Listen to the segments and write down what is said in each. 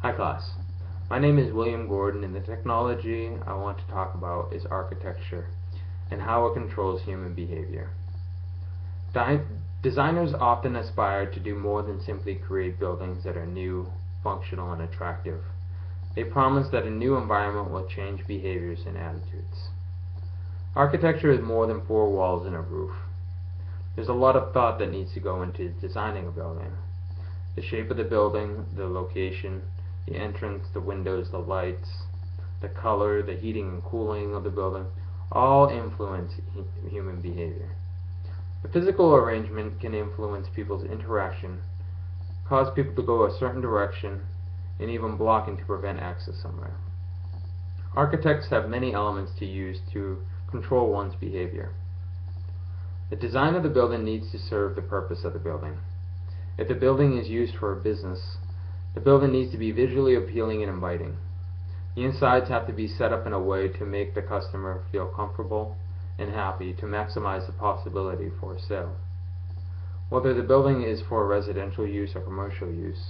Hi class, my name is William Gordon and the technology I want to talk about is architecture and how it controls human behavior. Designers often aspire to do more than simply create buildings that are new, functional, and attractive. They promise that a new environment will change behaviors and attitudes. Architecture is more than four walls and a roof. There's a lot of thought that needs to go into designing a building. The shape of the building, the location, the entrance, the windows, the lights, the color, the heating and cooling of the building, all influence human behavior. The physical arrangement can influence people's interaction, cause people to go a certain direction, and even blocking to prevent access somewhere. Architects have many elements to use to control one's behavior. The design of the building needs to serve the purpose of the building. If the building is used for a business, the building needs to be visually appealing and inviting. The insides have to be set up in a way to make the customer feel comfortable and happy to maximize the possibility for a sale. Whether the building is for residential use or commercial use,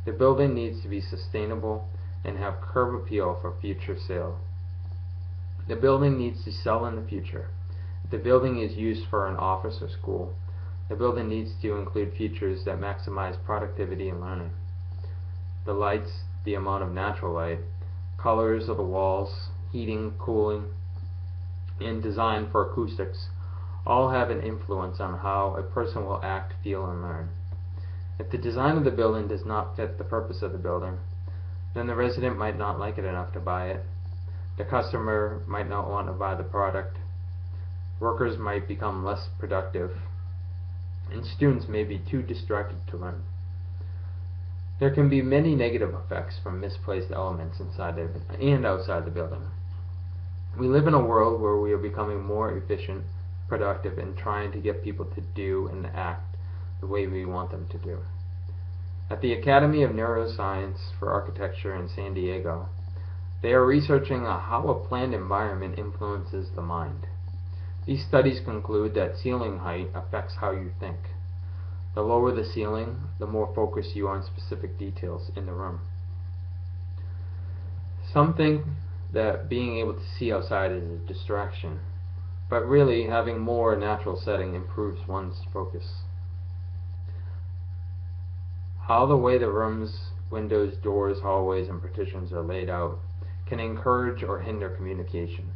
the building needs to be sustainable and have curb appeal for future sale. The building needs to sell in the future. If the building is used for an office or school, the building needs to include features that maximize productivity and learning. The lights, the amount of natural light, colors of the walls, heating, cooling, and design for acoustics all have an influence on how a person will act, feel, and learn. If the design of the building does not fit the purpose of the building, then the resident might not like it enough to buy it. The customer might not want to buy the product. Workers might become less productive, and students may be too distracted to learn. There can be many negative effects from misplaced elements inside and outside the building. We live in a world where we are becoming more efficient, productive, and trying to get people to do and act the way we want them to do. At the Academy of Neuroscience for Architecture in San Diego, they are researching how a planned environment influences the mind. These studies conclude that ceiling height affects how you think. The lower the ceiling, the more focused you are on specific details in the room. Some think that being able to see outside is a distraction, but really having more natural setting improves one's focus. How the way the rooms, windows, doors, hallways, and partitions are laid out can encourage or hinder communication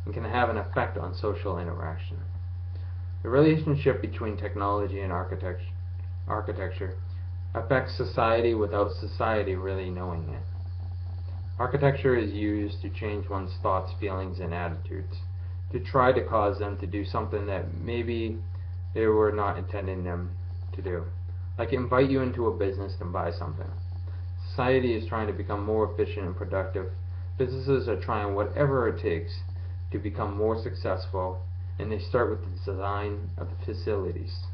and can have an effect on social interaction. The relationship between technology and architecture affects society without society really knowing it. Architecture is used to change one's thoughts, feelings, and attitudes, to try to cause them to do something that maybe they were not intending them to do, like invite you into a business and buy something. Society is trying to become more efficient and productive. Businesses are trying whatever it takes to become more successful, and they start with the design of the facilities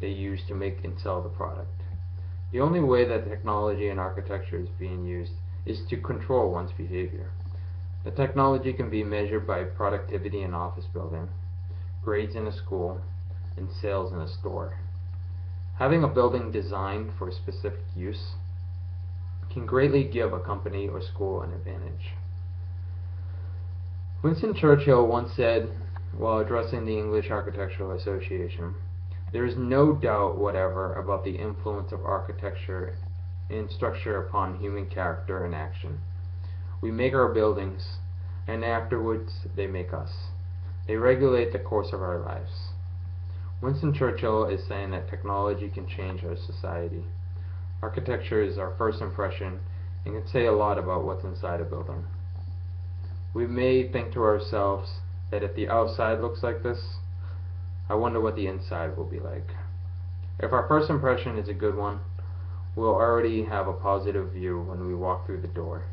they use to make and sell the product. The only way that technology and architecture is being used is to control one's behavior. The technology can be measured by productivity in office building, grades in a school, and sales in a store. Having a building designed for a specific use can greatly give a company or school an advantage. Winston Churchill once said, while addressing the English Architectural Association, "There is no doubt whatever about the influence of architecture and structure upon human character and action. We make our buildings, and afterwards they make us. They regulate the course of our lives." Winston Churchill is saying that technology can change our society. Architecture is our first impression and can say a lot about what's inside a building. We may think to ourselves that if the outside looks like this, I wonder what the inside will be like. If our first impression is a good one, we'll already have a positive view when we walk through the door.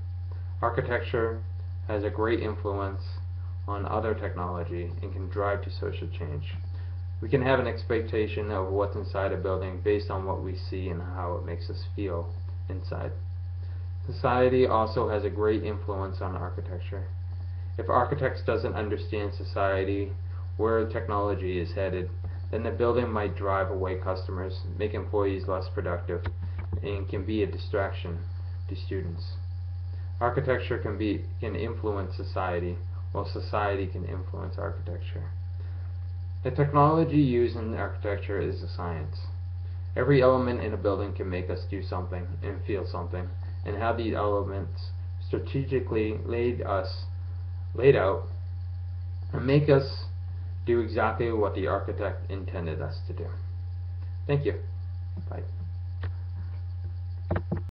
Architecture has a great influence on other technology and can drive to social change. We can have an expectation of what's inside a building based on what we see and how it makes us feel inside. Society also has a great influence on architecture. If architects doesn't understand society, where technology is headed, then the building might drive away customers, make employees less productive, and can be a distraction to students. Architecture can influence society, while society can influence architecture. The technology used in architecture is a science. Every element in a building can make us do something and feel something, and how these elements strategically laid out and make us do exactly what the architect intended us to do. Thank you. Bye.